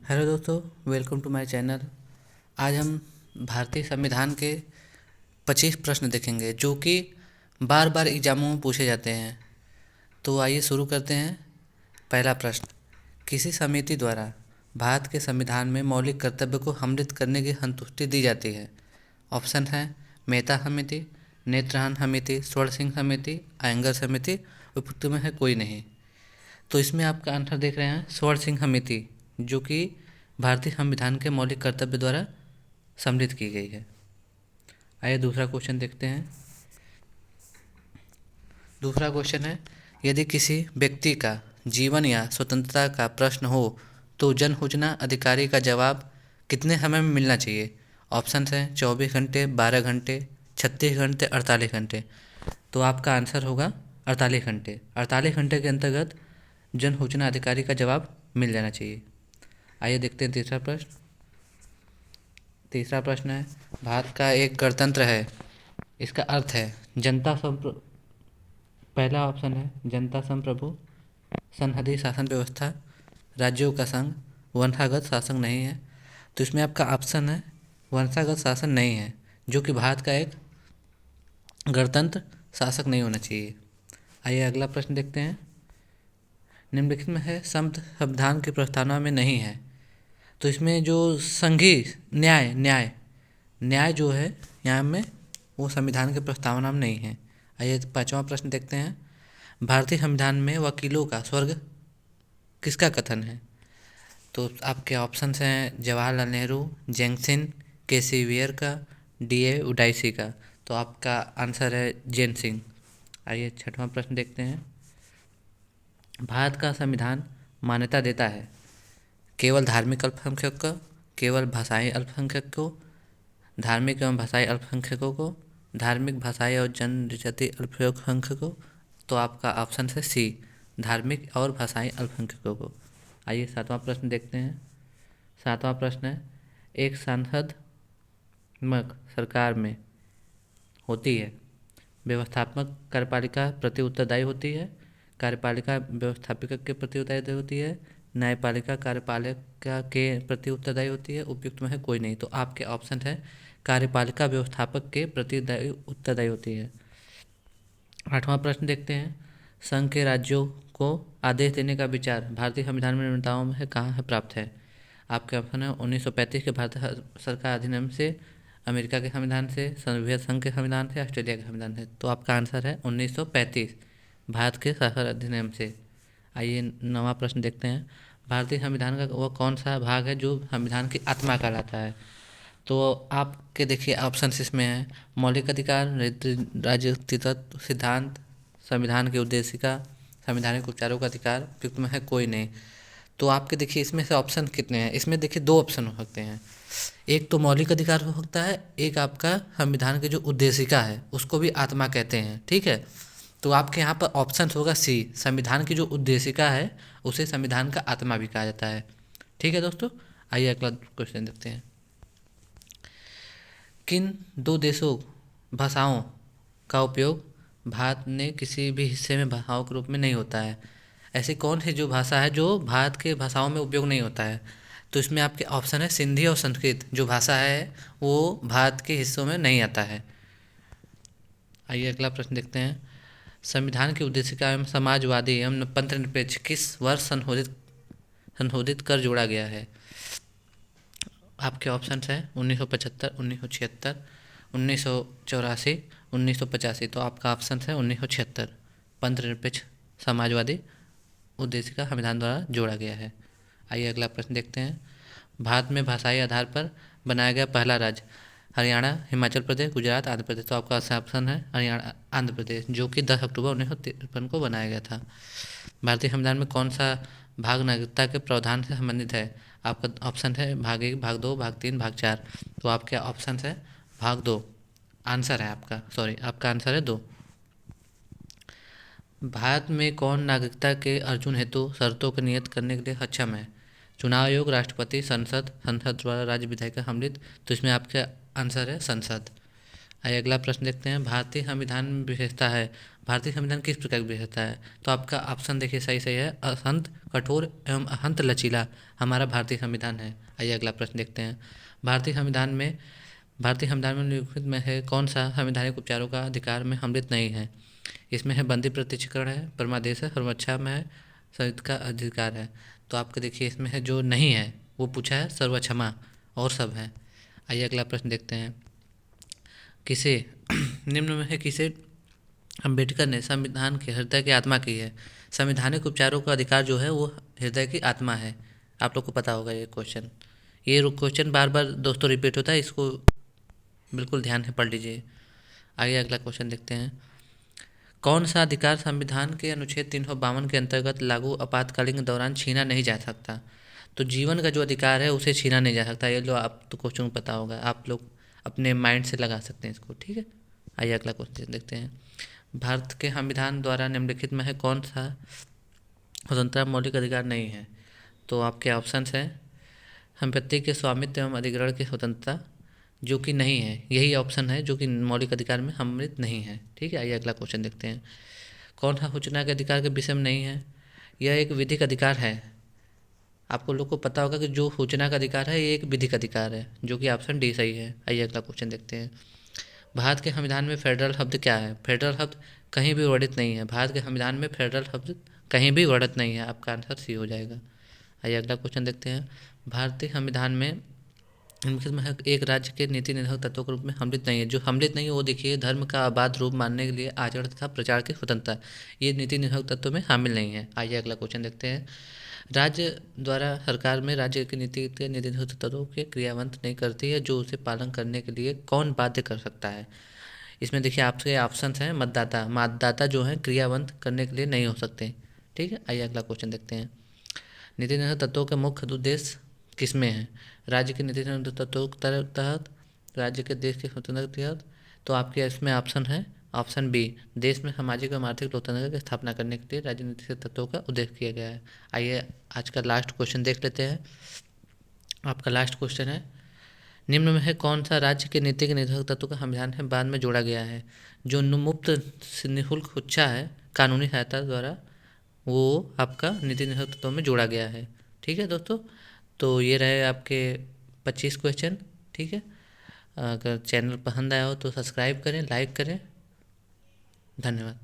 Hello दोस्तों, welcome to my channel. आज हम भारतीय संविधान के 25 प्रश्न देखेंगे जो कि बार बार एग्जामों में पूछे जाते हैं। तो आइए शुरू करते हैं। पहला प्रश्न, किसी समिति द्वारा भारत के संविधान में मौलिक कर्तव्य को सम्मिलित करने की संतुष्टि दी जाती है। ऑप्शन है मेहता समिति, नेत्रहन समिति, स्वर्ण सिंह समिति, अयंगर समिति, उपयुक्त में है कोई नहीं। तो इसमें आपका आंसर देख रहे हैं स्वर्ण सिंह समिति, जो कि भारतीय संविधान के मौलिक कर्तव्य द्वारा सम्मिलित की गई है। आइए दूसरा क्वेश्चन देखते हैं। दूसरा क्वेश्चन है, यदि किसी व्यक्ति का जीवन या स्वतंत्रता का प्रश्न हो तो जनसूचना अधिकारी का जवाब कितने समय में मिलना चाहिए। ऑप्शन है 24 घंटे, 12 घंटे, 36 घंटे, 48 घंटे। तो आपका आंसर होगा 48 घंटे। 48 घंटे के अंतर्गत जन सूचना अधिकारी का जवाब मिल जाना चाहिए। आइए देखते हैं तीसरा प्रश्न। तीसरा प्रश्न है, भारत का एक गणतंत्र है, इसका अर्थ है जनता संप्र पहला ऑप्शन है जनता संप्रभु, संसदीय शासन व्यवस्था, राज्यों का संघ, वंशागत शासन नहीं है। तो इसमें आपका ऑप्शन है वंशागत शासन नहीं है, जो कि भारत का एक गणतंत्र शासक नहीं होना चाहिए। आइए अगला प्रश्न देखते हैं। निम्नलिखित में है संविधान की प्रस्तावना में नहीं है। तो इसमें जो संघीय न्याय न्याय न्याय जो है यहाँ में वो संविधान के प्रस्तावना में नहीं है। आइए पांचवा प्रश्न देखते हैं। भारतीय संविधान में वकीलों का स्वर्ग किसका कथन है। तो आपके ऑप्शंस हैं जवाहरलाल नेहरू, जैंग, के.सी. वियर का, डी.ए. उडाइसी का। तो आपका आंसर है जैन सिंह। आइए छठवां प्रश्न देखते हैं। भारत का संविधान मान्यता देता है केवल धार्मिक अल्पसंख्यक को, केवल भाषाई अल्पसंख्यक को, धार्मिक एवं भाषाई अल्पसंख्यकों को, धार्मिक भाषाई और जनजाति अल्पसंख्यकों को। तो आपका ऑप्शन है सी, धार्मिक और भाषाई अल्पसंख्यकों को। आइए सातवां प्रश्न देखते हैं। सातवां प्रश्न है, एक संसदीय सरकार में होती है व्यवस्थात्मक कार्यपालिका प्रति उत्तरदायी होती है, कार्यपालिका व्यवस्थापिका के प्रति उत्तरदायी होती है, न्यायपालिका कार्यपालिका के प्रति उत्तरदायी होती है, उपयुक्त में है कोई नहीं। तो आपके ऑप्शन है कार्यपालिका व्यवस्थापक के प्रति उत्तरदायी होती है। आठवां प्रश्न देखते हैं। संघ के राज्यों को आदेश देने का विचार भारतीय संविधान में निर्माताओं में कहाँ है प्राप्त है। आपके ऑप्शन है 1935 के भारत सरकार अधिनियम से, अमेरिका के संविधान से, सोवियत संघ के संविधान से, ऑस्ट्रेलिया के संविधान से। तो आपका आंसर है 1935 भारत के शासन अधिनियम से। आइए नवा प्रश्न देखते हैं। भारतीय संविधान का वह कौन सा भाग है जो संविधान की आत्मा कहलाता है। तो आपके देखिए ऑप्शन इसमें है मौलिक अधिकार, राजनीतिक सिद्धांत, संविधान की उद्देशिका, संवैधानिक उपचारों का अधिकार, उपयुक्त में है कोई नहीं। तो आपके देखिए इसमें से ऑप्शन कितने हैं। इसमें देखिए दो ऑप्शन हो सकते हैं, एक तो मौलिक अधिकार हो सकता है, एक आपका संविधान की जो उद्देशिका है उसको भी आत्मा कहते हैं। ठीक है, तो आपके यहाँ पर ऑप्शन होगा सी, संविधान की जो उद्देशिका है उसे संविधान का आत्मा भी कहा जाता है। ठीक है दोस्तों, आइए अगला क्वेश्चन देखते हैं। किन दो देशों भाषाओं का उपयोग भारत ने किसी भी हिस्से में भाषाओं के रूप में नहीं होता है। ऐसी कौन सी जो भाषा है जो भारत के भाषाओं में उपयोग नहीं होता है। तो इसमें आपके ऑप्शन है सिंधी और संस्कृत जो भाषा है वो भारत के हिस्सों में नहीं आता है। आइए अगला प्रश्न देखते हैं। संविधान की उद्देशिका एवं समाजवादी एवं पंथनिरपेक्ष किस वर्ष संशोधित कर जोड़ा गया है। आपके ऑप्शन हैं 1975, 1976, 1984, 1985। तो आपका ऑप्शन है 1976, पंथनिरपेक्ष समाजवादी उद्देशिका संविधान द्वारा जोड़ा गया है। आइए अगला प्रश्न देखते हैं। भारत में भाषाई आधार पर बनाया गया पहला राज्य हरियाणा, हिमाचल प्रदेश, गुजरात, आंध्र प्रदेश। तो आपका ऑप्शन है हरियाणा आंध्र प्रदेश, जो कि 10 अक्टूबर 1953 को बनाया गया था। भारतीय संविधान में कौन सा भाग नागरिकता के प्रावधान से संबंधित है। आपका ऑप्शन है भाग 1, भाग 2, भाग 3, भाग 4। तो आपके ऑप्शन है भाग 2। आंसर है आपका आंसर है 2। भारत में कौन नागरिकता के अर्जुन हेतु शर्तों को नियत करने के लिए सक्षम है। चुनाव आयोग, राष्ट्रपति, संसद द्वारा राज्य विधायिका सम्मिलित। तो इसमें आपका आंसर है संसद। आइए अगला प्रश्न देखते हैं। भारतीय संविधान में विशेषता है भारतीय संविधान किस प्रकार की व्यवस्था है? तो आपका ऑप्शन देखिए सही सही है, अत्यंत कठोर एवं अत्यंत लचीला हमारा भारतीय संविधान है। आइए अगला प्रश्न देखते हैं। भारतीय संविधान में निम्नलिखित में है कौन सा संवैधानिक उपचारों का अधिकार में सम्मिलित नहीं है? इसमें है बंदी प्रत्यक्षीकरण है, परमादेश है, सर्वोच्च में है, संयुक्त का अधिकार है। तो आपके देखिए इसमें है जो नहीं है वो पूछा है सर्वक्षमा, और सब है। आइए अगला प्रश्न देखते हैं। किसे निम्न में है किसे अम्बेडकर ने संविधान के हृदय की आत्मा की है? संवैधानिक उपचारों का अधिकार जो है वो हृदय की आत्मा है। आप लोग को पता होगा ये क्वेश्चन। ये क्वेश्चन बार बार दोस्तों रिपीट होता है, इसको बिल्कुल ध्यान से पढ़ लीजिए। आइए अगला क्वेश्चन देखते हैं। कौन सा अधिकार संविधान के अनुच्छेद 352 के अंतर्गत लागू आपातकालीन के दौरान छीना नहीं जा सकता? तो जीवन का जो अधिकार है उसे छीना नहीं जा सकता। ये लो आप तो क्वेश्चन पता होगा, आप लोग अपने माइंड से लगा सकते हैं इसको, ठीक है। आइए अगला क्वेश्चन देखते हैं। भारत के संविधान द्वारा निम्नलिखित में है कौन सा स्वतंत्रता मौलिक अधिकार नहीं है? तो आपके ऑप्शंस हैं संपत्ति के स्वामित्व एवं अधिग्रहण की स्वतंत्रता, जो कि नहीं है, यही ऑप्शन है जो कि मौलिक अधिकार में सम्मिलित नहीं है, ठीक है। आइए अगला क्वेश्चन देखते हैं। कौन सा सूचना के अधिकार के विषय में नहीं है? यह एक विधिक अधिकार है। आपको लोग को पता होगा कि जो सूचना का अधिकार है ये एक विधिक अधिकार है, जो कि ऑप्शन डी सही है। आइए अगला क्वेश्चन देखते हैं। भारत के संविधान में फेडरल शब्द क्या है? फेडरल शब्द कहीं भी वर्णित नहीं है। भारत के संविधान में फेडरल शब्द कहीं भी वर्णित नहीं है। आपका आंसर सी हो जाएगा। आइए अगला क्वेश्चन देखते हैं। भारतीय संविधान में निम्नलिखित में एक राज्य के नीति निर्धारक तत्वों के रूप में सम्मिलित नहीं है। जो सम्मिलित नहीं है वो देखिए धर्म का आबाद रूप मानने के लिए आचरण तथा प्रचार की स्वतंत्रता, ये नीति निर्धारक तत्वों में शामिल नहीं है। आइए अगला क्वेश्चन देखते हैं। राज्य द्वारा सरकार में राज्य की नीति के नीति निर्धारक तत्वों के क्रियान्वित नहीं करती है, जो उसे पालन करने के लिए कौन बाध्य कर सकता है? इसमें देखिए आपके ऑप्शन हैं मतदाता जो हैं क्रियान्वित करने के लिए नहीं हो सकते, ठीक है। आइए अगला क्वेश्चन देखते हैं। नीति निर्धारक तत्वों का मुख्य उद्देश्य किसमें है? राज्य के नीति निर्धारक तत्वों के तहत, राज्य के देश के स्वतंत्रता के तहत। तो आपके इसमें ऑप्शन है ऑप्शन बी, देश में सामाजिक एवं आर्थिक लोकतंत्र की स्थापना करने के लिए राजनीतिक तत्वों का उल्लेख किया गया है। आइए आज का लास्ट क्वेश्चन देख लेते हैं। आपका लास्ट क्वेश्चन है निम्न में है कौन सा राज्य के नीति के निर्धारक तत्वों का संविधान है बाद में जोड़ा गया है? जो मुफ्त निःशुल्क शिक्षा है कानूनी सहायता द्वारा, वो आपका नीति निर्धारक तत्वों में जोड़ा गया है, ठीक है दोस्तों। तो ये रहे आपके 25 क्वेश्चन, ठीक है। अगर चैनल पसंद आया हो तो सब्सक्राइब करें, लाइक करें। धन्यवाद।